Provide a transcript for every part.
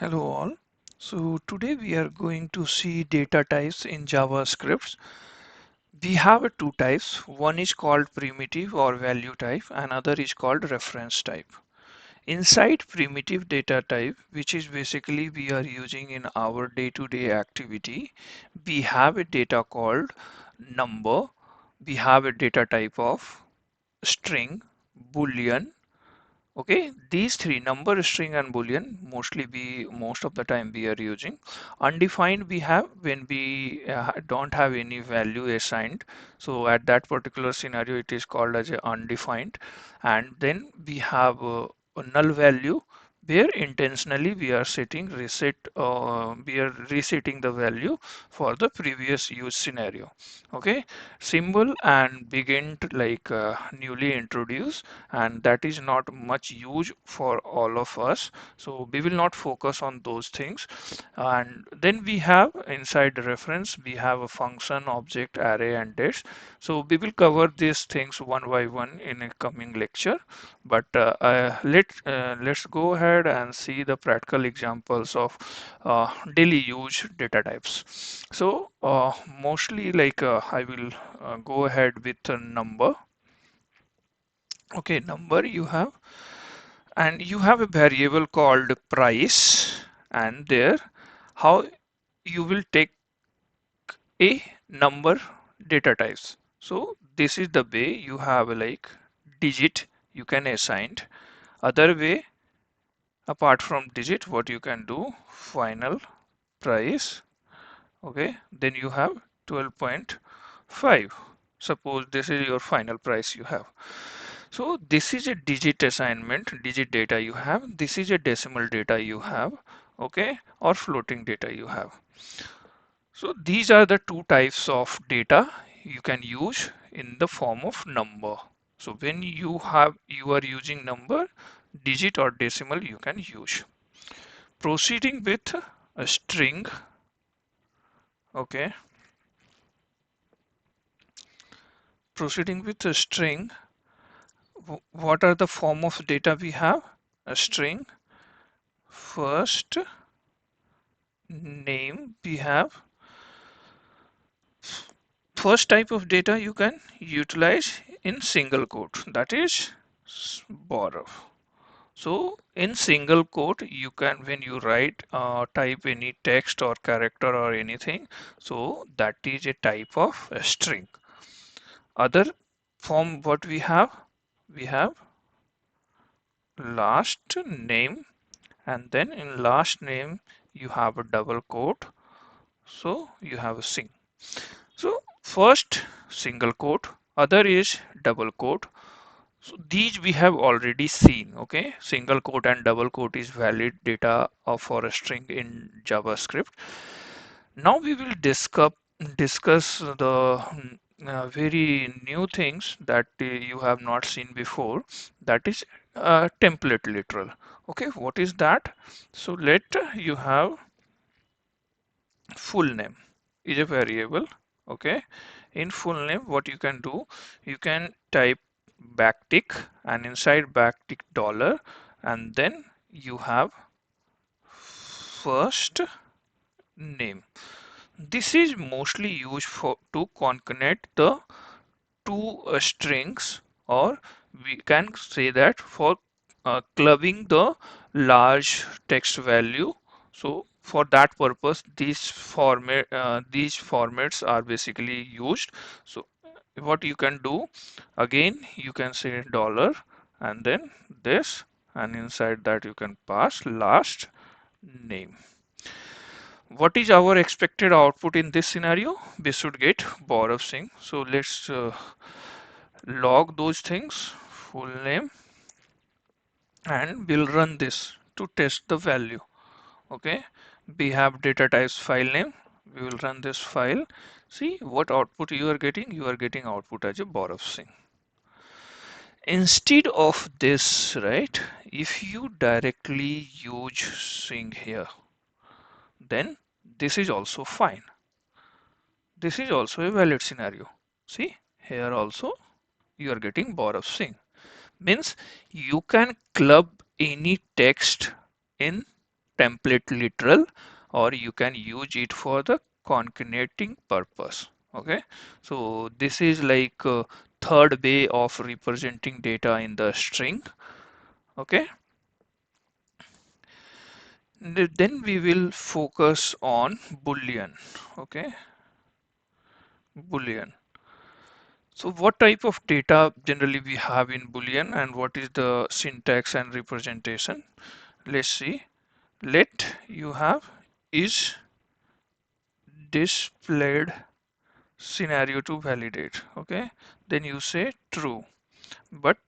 Hello all. So today we are going to see data types in JavaScript. We have two types. One is called primitive or value type, another is called reference type. Inside primitive data type, which is basically we are using in our day-to-day activity, we have a data called number. We have a data type of string, Boolean. Okay, these three, number, string, and boolean, most of the time we are using. Undefined we have when we don't have any value assigned. So at that particular scenario, it is called as a undefined. And then we have a null value where intentionally we are we are resetting the value for the previous use scenario. Okay, symbol and BigInt like newly introduced, and that is not much use for all of us, so we will not focus on those things. And then we have inside the reference we have a function, object, array, and dash. So we will cover these things one by one in a coming lecture, but let's go ahead and see the practical examples of daily use data types. So mostly like I will go ahead with a number. Okay, number you have, and you have a variable called price, and there how you will take a number data types. So this is the way you have like digit you can assign. Other way, apart from digit, what you can do, final price. Okay, then you have 12.5. Suppose this is your final price you have. So this is a digit assignment, digit data you have. This is a decimal data you have, okay, or floating data you have. So these are the two types of data you can use in the form of number. So when you are using number, digit or decimal you can use. Proceeding with a string, okay, proceeding with a string, what are the form of data we have? A string, first name we have. First type of data you can utilize in single quote, that is borrow. So in single quote you can, when you write type any text or character or anything, so that is a type of a string. Other form what we have last name, and then in last name you have a double quote, so you have a sing. So first single quote, other is double quote. So these we have already seen. Okay, single quote and double quote is valid data for a string in JavaScript. Now we will discuss the very new things that you have not seen before, that is template literal. Okay, what is that? So let you have full name is a variable. Okay, in full name what you can do, you can type backtick, and inside backtick dollar, and then you have first name. This is mostly used for to concatenate the two strings, or we can say that for clubbing the large text value. So for that purpose these formats are basically used. So what you can do, again you can say dollar and then this, and inside that you can pass last name. What is our expected output in this scenario? We should get borrow string. So let's log those things, full name, and we'll run this to test the value. Okay, we have data types file name. We will run this file. See what output you are getting. You are getting output as a borrow string. Instead of this, right, if you directly use string here, then this is also fine. This is also a valid scenario. See, here also you are getting borrow string. Means you can club any text in template literal, or you can use it for the concatenating purpose. Okay, so this is like third way of representing data in the string. Okay, then we will focus on Boolean. Okay, Boolean. So what type of data generally we have in Boolean, and what is the syntax and representation? Let's see. Let you have is displayed scenario to validate. Okay, then you say true. But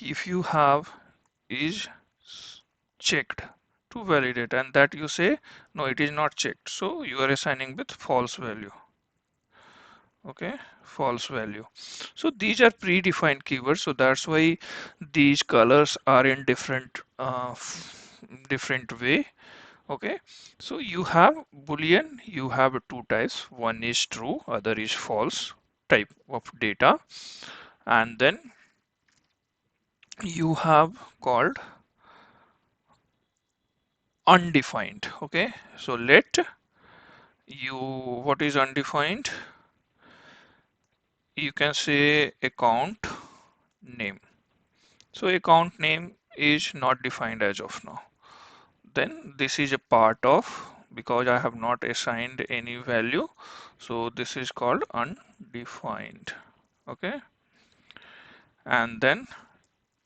if you have is checked to validate, and that you say no, it is not checked, so you are assigning with false value. Okay, false value. So these are predefined keywords, so that's why these colors are in different way. Okay, so you have Boolean, you have two types, one is true, other is false type of data, and then you have called undefined. Okay, so let you, what is undefined? You can say account name. So account name is not defined as of now. Then this is a part of, because I have not assigned any value, so this is called undefined. Okay, and then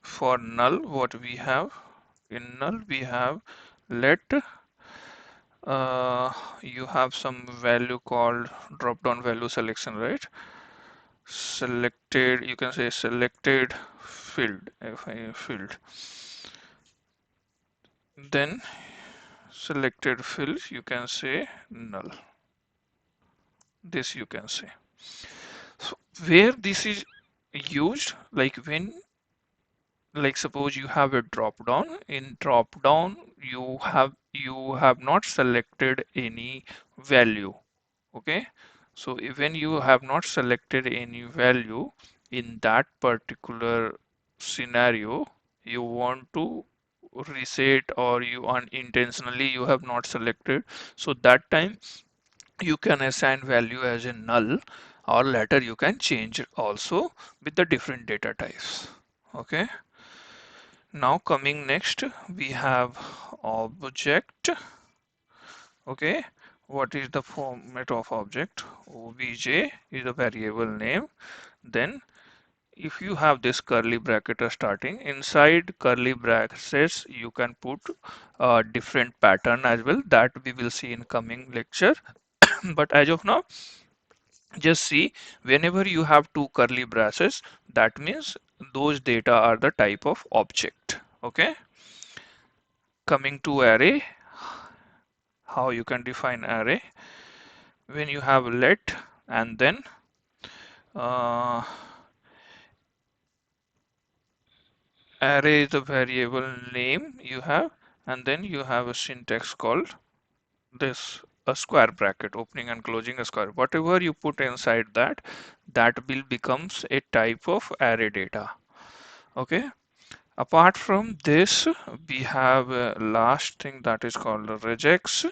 for null, what we have in null, we have let you have some value called drop down value selection, right? Selected, you can say selected field, field. Then selected field, you can say null. This you can say. So where this is used, like when, like suppose you have a drop down, in drop down you have not selected any value. Okay, so when you have not selected any value in that particular scenario, you want to reset, or you unintentionally you have not selected, so that time you can assign value as a null, or later you can change it also with the different data types. Okay, now coming next, we have object. Okay, what is the format of object? Obj is the variable name. Then if you have this curly bracket starting, inside curly brackets you can put a different pattern as well, that we will see in coming lecture. But as of now, just see, whenever you have two curly braces, that means those data are the type of object. Okay, coming to array, how you can define array? When you have let, and then uh, array is the variable name you have, and then you have a syntax called this, a square bracket, opening and closing a square. Whatever you put inside that, that will becomes a type of array data. Okay, apart from this, we have a last thing that is called regex.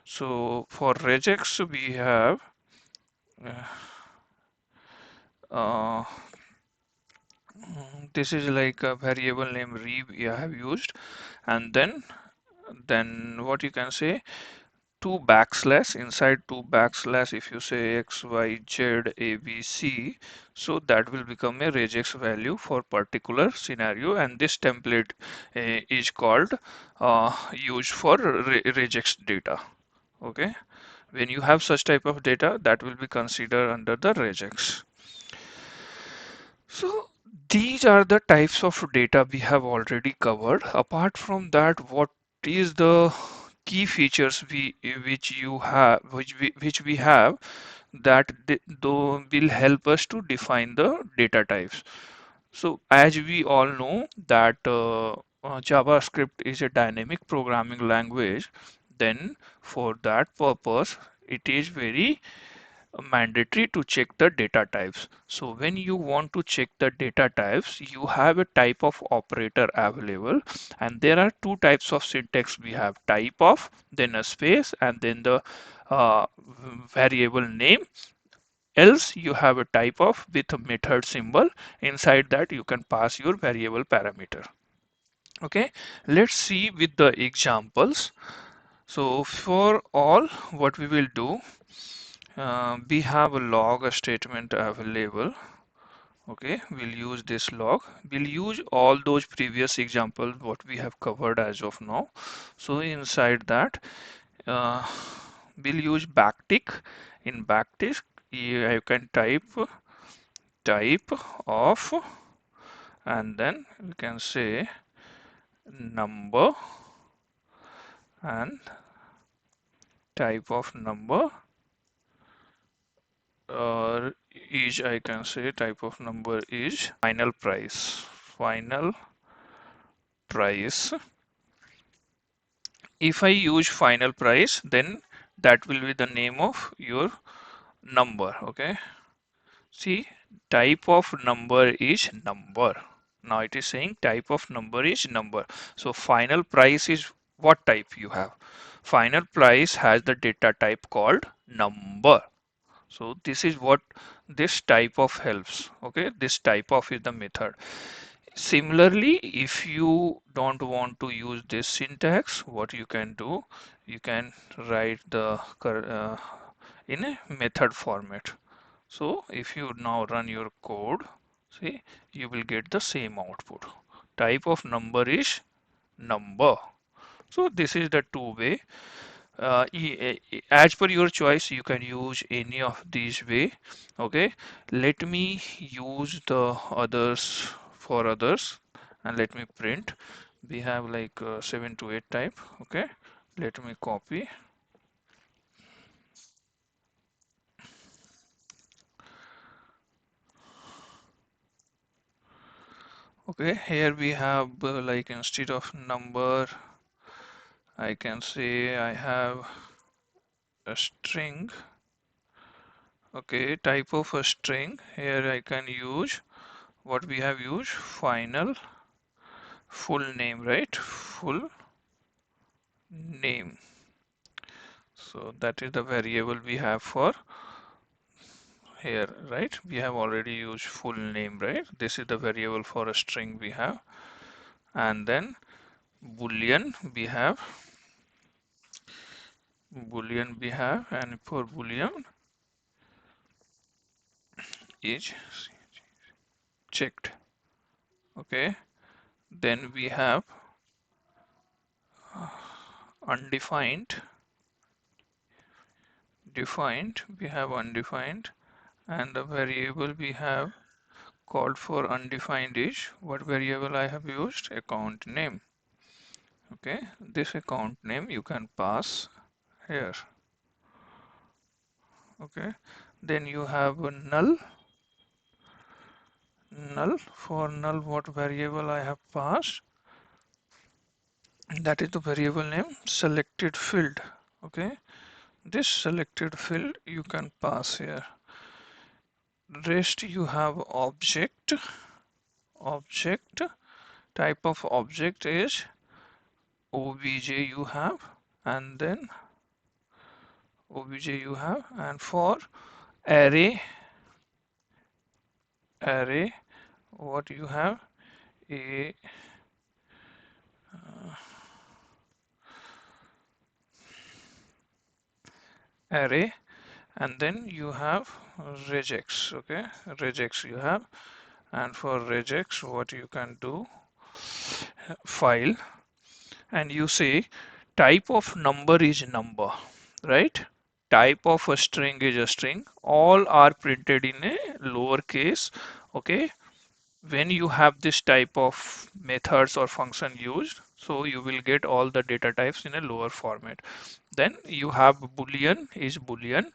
So for regex we have uh, uh, this is like a variable name re we have used, and then what you can say, two backslash, inside two backslash, if you say x y z a b c, so that will become a regex value for particular scenario, and this template is called used for regex data. Okay, when you have such type of data, that will be considered under the regex. So these are the types of data we have already covered. Apart from that, what is the key features which we have that though will help us to define the data types. So as we all know that JavaScript is a dynamic programming language, then for that purpose it is very mandatory to check the data types. So when you want to check the data types, you have a type of operator available, and there are two types of syntax. We have type of, then a space, and then the uh, variable name. Else you have a type of with a method symbol. Inside that you can pass your variable parameter. Okay, let's see with the examples. So for all, what we will do, we have a log statement available. Okay, we'll use this log. We'll use all those previous examples what we have covered as of now. So inside that, uh, we'll use backtick. In backtick, you can type of, and then we can say number, and type of number is, I can say type of number is final price. Final price. If I use final price, then that will be the name of your number. Okay. See, type of number is number. Now it is saying type of number is number. So final price is what type you have. Final price has the data type called number. So this is what this type of helps. Okay, this type of is the method. Similarly, if you don't want to use this syntax, what you can do, you can write the in a method format. So if you now run your code, see, you will get the same output. Type of number is number. So this is the two way. As per your choice, you can use any of these way. Okay, let me use the others for others, and let me print. We have like 7 to 8 type. Okay, let me copy. Okay, here we have like instead of number, I can say I have a string. Okay, type of a string. Here I can use what we have used, final full name, right? Full name. So that is the variable we have for here, right? We have already used full name, right? This is the variable for a string we have. And then Boolean we have, and for Boolean is checked. Okay. Then we have undefined, defined, we have undefined, and the variable we have called for undefined is what variable I have used? Account name. Okay, this account name you can pass here. Okay, then you have a null. Null, for null, what variable I have passed? That is the variable name selected field. Okay, this selected field you can pass here. Rest you have object. Object, type of object is obj you have, and then obj you have, and for array what you have, a array, and then you have regex. Okay, regex you have, and for regex what you can do, file, and you say type of number is number, right? Type of a string is a string. All are printed in a lowercase. Okay, when you have this type of methods or function used, so you will get all the data types in a lower format. Then you have Boolean is Boolean.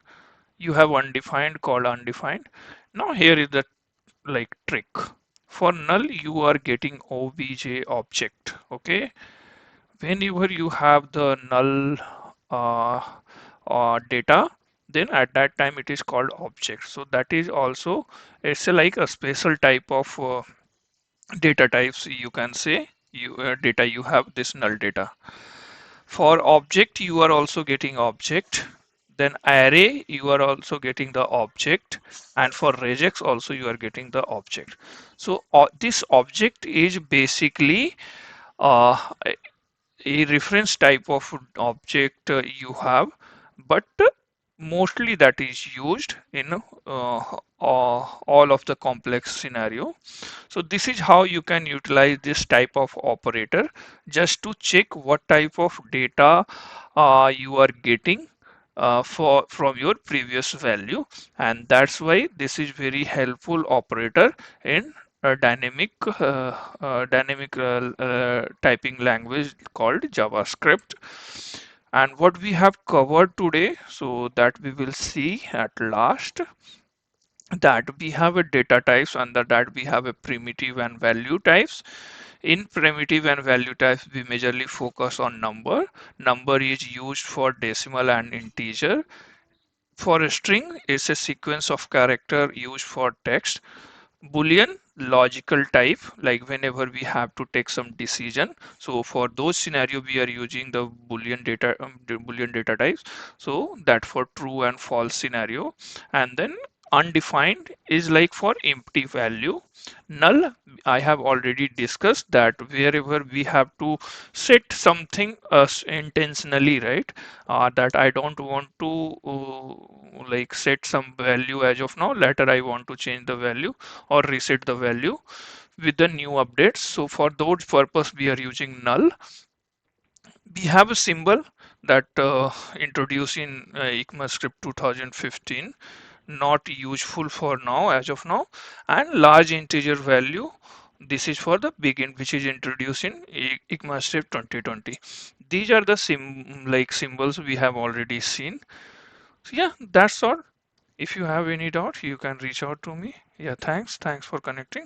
You have undefined called undefined. Now here is the like trick. For null, you are getting obj object. Okay, whenever you have the null data, then at that time it is called object. So that is also, it's like a special type of data types, you can say. Data, you have this null data. For object, you are also getting object. Then array, you are also getting the object. And for regex also you are getting the object. So this object is basically uh, a reference type of object you have, but mostly that is used in all of the complex scenario. So this is how you can utilize this type of operator just to check what type of data you are getting from your previous value, and that's why this is very helpful operator in a dynamic typing language called JavaScript. And what we have covered today, so that we will see at last, that we have a data types, under that we have a primitive and value types. In primitive and value types, we majorly focus on number. Number is used for decimal and integer. For a string, it's a sequence of character used for text. Boolean, logical type, like whenever we have to take some decision. So for those scenario, we are using the Boolean data types. So that for true and false scenario. And then undefined is like for empty value. Null, I have already discussed that wherever we have to set something intentionally, right? That I don't want to like set some value as of now. Later I want to change the value or reset the value with the new updates. So for those purpose, we are using null. We have a symbol that introduced in ECMAScript 2015, not useful for now as of now. And large integer value, this is for the BigInt, which is introduced in ECMAScript 2020. These are the symbols we have already seen. So yeah, that's all. If you have any doubt, you can reach out to me. Yeah, thanks for connecting.